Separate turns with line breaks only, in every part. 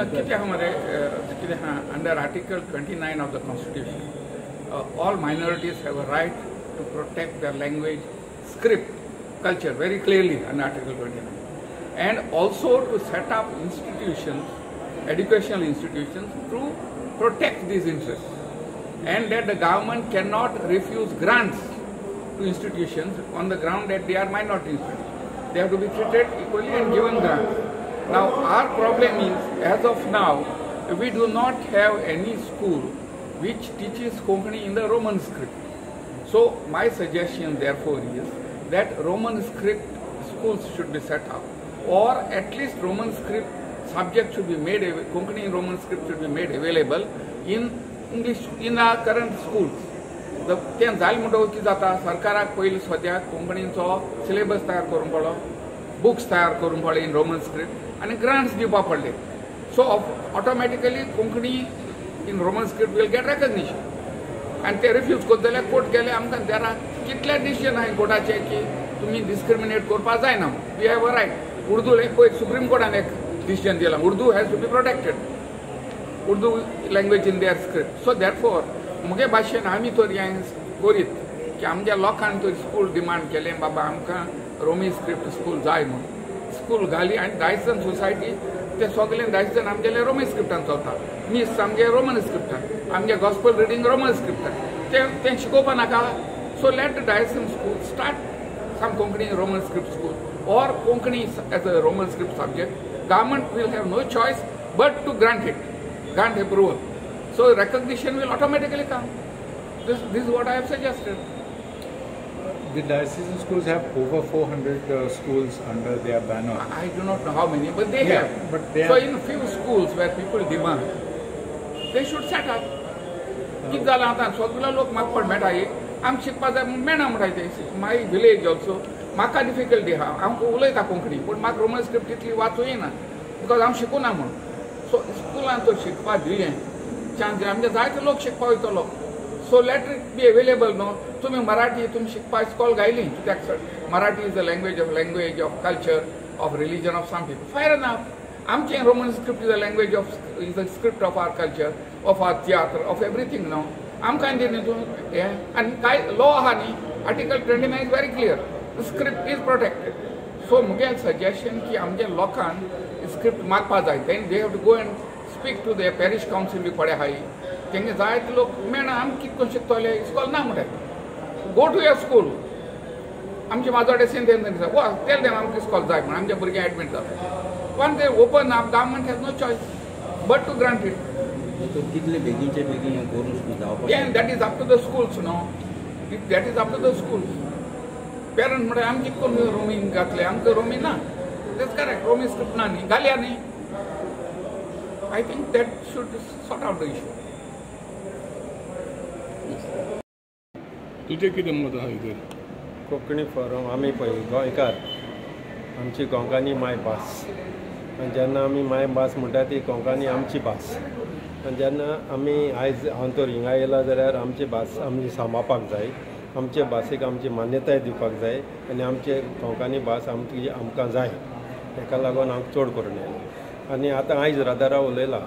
कितें आहा मरे कितें आहा under article 29 of the constitution all minorities have a right to protect their language, script, culture very clearly under article 29, and also to set up institutions, educational institutions to protect these interests, and that the government cannot refuse grants to institutions on the ground that they are minority institutions. They have to be treated equally and given grants. Now our problem is, as of now, we do not have any school which teaches Konkani in the Roman script. So my suggestion therefore is that Roman script schools should be set up, or at least Roman script subject should be made, Konkani in Roman script should be made available in English in our current schools. तें जालें म्हणटकूच कितें जाता, सरकाराक पयलीं सद्याक कोंकणीचो syllabus तयार करूंक पडलो, बुक्स तयार करूंक पडले इन रोमन स्क्रिप्ट आनी ग्रांट्स दिवपाक पडले. So automatically Konkani in Roman script will get recognition, आनी ते रिफ्यूज करता जाल्यार कोर्ट गेले आमकां देरा कितले डिसिजन आहाय कोर्टाचे की तुमी डिस्क्रिमिनेट करपाक जायना. We have a right. Urdu पळय सुप्रीम कोर्टान एक डिसिजन दिलां, Urdu has to be protected, Urdu language in their script. So therefore मुगे भाशेन आमी तर हें करीत की आमच्या लोकांनी तर स्कूल डिमांड केलें बाबा आमकां रोमी स्क्रिप्ट स्कूल जाय म्हणून स्कूल घाली, आनी 10 जण सोसायटी ते सगळे 10 जण आमगेले रोमी स्क्रिप्टान चलता, मीस आमगे रोमन स्क्रिप्टान, आमगे गॉस्पल रिडींग रोमन स्क्रिप्टान, ते शिकोवपा नाका. सो लेट 10 जण school start some Konkani Roman script school or Konkani as a Roman script subject. Government will have no choice but to grant it, grant approval. So recognition will automatically come. This is what I have suggested.
The diocesan schools have over 400 schools under their banner.
I do not know how many, but they have.
But they
so in few schools where people demand, they should set up. कितें जालां आतां सगळे लोक म्हाका पण मेळटाय, आमकां शिकपाक जाय म्हूण मेळना म्हणटाय ते. माय विलेज ऑल्सो म्हाका डिफिकल्टी आहा, हांव उलयता कोंकणी पूण म्हाका रोमन स्क्रिप्ट तितली वाचूं येना बिकॉज हांव शिकूना म्हणून. सो स्कुलान तो शिकपाक दिलें चान्स आमचे जायते लोक शिकपाक वयतलो. So let it be available न्हू. तुमी मराठी तुमी शिकपाक इस्कॉल घायली कित्याक Marathi is the language of culture of religion of some people. Fair enough. आमचें Roman script is the language of is the script of our culture, of our theatre, of everything न्हू. आमकां कितें न्ही हें आनी कांय लॉ आहा न्ही, article 29 is very clear, script is protected. So मुगे सजेशन की आमच्या लोकांक स्क्रिप्ट मागपा जाय. Then they have to go and speak to the parish council बी पडे आहाय, तेंगे जायते लोक मेळना आमी कितें करून शिकतले, इस्कॉल ना म्हणटात. Go to your school. आमचे माजोड्डे सेंट दिसा गो टेल देम आमकां इस्कॉल जाय म्हणून आमच्या भुरगे एडमीट जाता. When they open up, government has no choice but to grant it.
कितले बेगीनचे बेगीन करून जावपाक
that is up to the schools न्हू. That is up to the schools. Parent म्हणटा आमी कितें करून रोमी घातले, आमकां रोमी ना. That's correct. रोमी स्क्रिप्ट ना न्ही, घालया न्ही. I think that should sort out the issue.
तुझे कितें मत आहा हितूर?
कोंकणी फोरम आमी पळय गोंयकार, आमची कोंकणी मायभास, आनी जेन्ना आमी मायभास म्हणटा ती कोंकणी आमची भास. आनी जेन्ना आमी आयज हांव तर हिंगा येयला जाल्यार आमची भास आमी सांबाळपाक जाय, आमचे भाशेक आमची मान्यताय दिवपाक जाय, आनी आमचे कोंकणी भास आमकां जाय. ताका लागून हांव चड करून येयला. आनी आतां आयज रादाराव उलयला,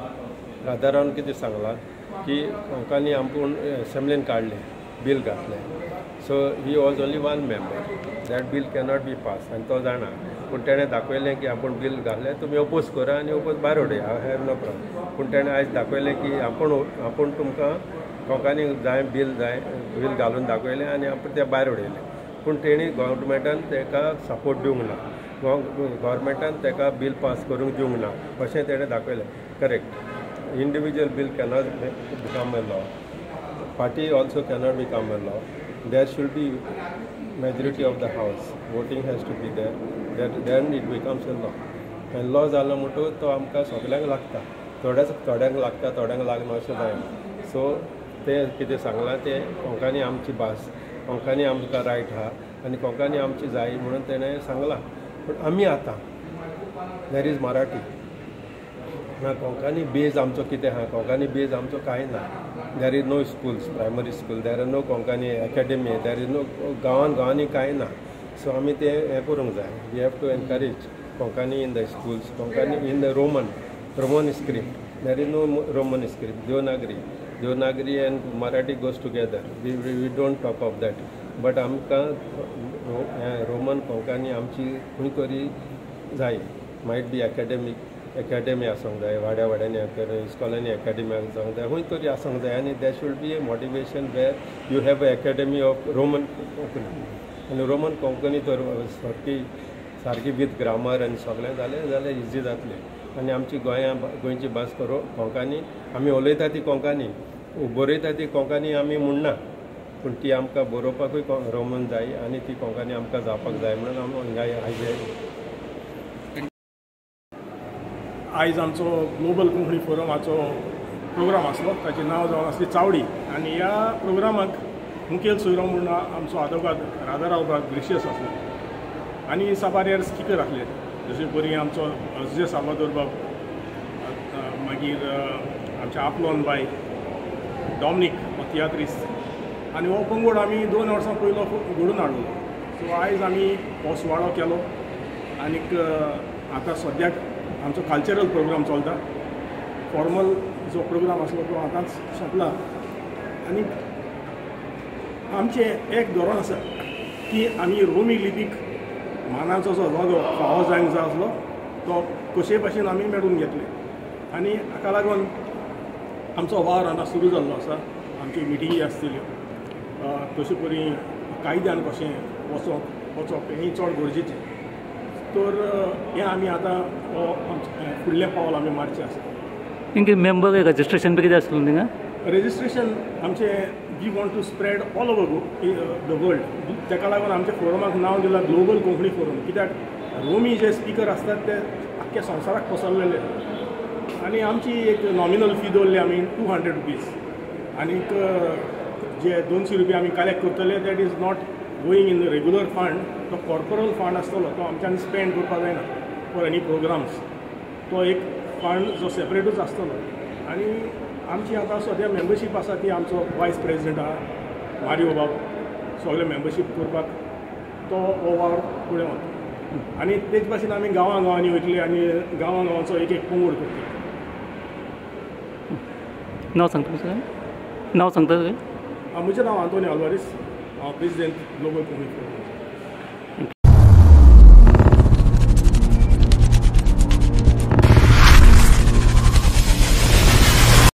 रादारावन कितें सांगलां की कोंकणी आमपूण असेंब्लीन काडलें, बील घातलें. So he was only one member, that bill cannot be pass, आनी तो जाणा. पूण ताणें दाखयलें की आपूण बील घातलें, तुमी ओपोज करा आनी ओपोज भायर उडया, हांव हॅव नो प्रॉब्लम. पूण ताणें आयज दाखयलें की आपूण तुमकां कोंकणी जाय बील घालून दाखयलें आनी आपूण तें भायर उडयलें. पूण तेणी गव्हर्मेंटान ताका सपोर्ट दिवंक ना, गव्हर्मेंटान ताका बील पास करूंक दिवंक ना अशें तेणें दाखयलें. Correct. Individual bill cannot become a law, party also cannot become a law. There should be majority of the house, voting has to be there, then it becomes a law. आनी लॉ जालो म्हणटकूच तो आमकां सगळ्यांक लागता, थोड्यांक लागता थोड्यांक लागना अशें जायना. सो ते कितें सांगलां ते कोंकणी आमची भास, कोंकणी आमकां रायट आहा आनी कोंकणी आमची जाय म्हणून तेणें सांगलां. पूण आमी आतां देर इज मराठी ना, कोंकणी बेज आमचो कितें आहा, कोंकणी बेज आमचो कांय ना. There is no schools, primary school, there are no Konkani academy, there is no गांवांनी कांय ना. सो आमी तें हें करूंक जाय. We have to encourage Konkani in the schools, Konkani in the roman Roman script. There is no Roman script. Devanagari and Marathi goes together. We don't talk of that. But आमकां Roman Konkani आमची खंय तरी जाय. Might be academy आसूंक जाय, वाड्यांनी इस्कॉलांनी academy आसूंक जाय, खंय तरी आसूंक जाय. आनी there should be a motivation where you have an academy of Roman Konkani. आनी रोमन कोंकणी तर सारकी विथ ग्रामर आनी सगळें जाल्यार इजी जातलें. आनी आमची गोंयची भास कोंकणी आमी उलयता ती कोंकणी, बरयता ती कोंकणी आमी म्हणना, पूण ती आमकां बरोवपाकूय रोमन जाय आनी ती कोंकणी आमकां जावपाक जाय म्हणून आमी हिंगा
आयज आमचो ग्लोबल कोंकणी फोरमाचो प्रोग्राम आसलो, ताचें नांव जावन आसली चावडी. आनी ह्या प्रोग्रामाक मुखेल सोयरो म्हणून आमचो आदवोगाद राजाराव ग्रेशियस आसलो आनी साबार स्पिकर आसले, जशे परी आमचो जे साल्वादोर बाब, मागीर आमचे आपलोन बाय, डॉमिनीक तियात्रिस्ट. आनी हो पंगड आमी 2 वर्सां पयलो घडोवन हाडलो. सो आयज आमी हो सुवाळो केलो आनीक आतां सद्याक आमचो कल्चरल प्रोग्राम चलता. फॉर्मल जो प्रोग्राम आसलो तो आतांच सोंपला. आनी आमचें एक धोरण आसा की आमी रोमी लिपीक मानाचो जो जागो फावो जावंक जाय आसलो तो कशे भाशेन आमी मेळून घेतले. आनी हाका लागून आमचो वावर आतां सुरू जाल्लो आसा. आमच्यो मिटिंगी आसतल्यो, तशे परी कायद्यान कशें वचप हें चड गरजेचें. तर हें आमी आतां फुडलें पावल आमी मारचें आसा.
इंगे मेंबर रजिस्ट्रेशन बी कितें आसलें थिंगा?
रजिस्ट्रेशन आमचें we want to spread all over the world. ताका लागून आमच्या फोरमाक नांव दिलां ग्लोबल कोंकणी फोरम. कित्याक रोमी जे स्पिकर आसतात ते आख्ख्या संवसाराक पसरलेले. आनी आमची एक नॉमिनल फी दवरली आमी 200 रुपीज. आनीक जे 200 रुपया आमी कलेक्ट करतले that is not going in the regular fund. तो कॉर्पोरल फंड आसतलो तो आमच्यान स्पेंड करपाक जायना फॉर एनी प्रोग्राम्स. तो एक फंड जो सेपरेटूच आसतलो. आनी आमची आतां सद्या मेंबरशीप आसा ती आमचो वायस प्रेजिडेंट आहा मारियो बाब, सगळे मेंबरशीप करपाक तो हो वावर फुडें वता. आनी तेच भाशेन आमी गांवांनी वयतले आनी गांवांचो एक पंगड करतले.
नांव सांगता तुमचें? नांव सांगता तुवें?
म्हजें नांव आंतोनी आल्वारीस, हांव प्रेजिडेंट ग्लोबल कोंकणी फोरम.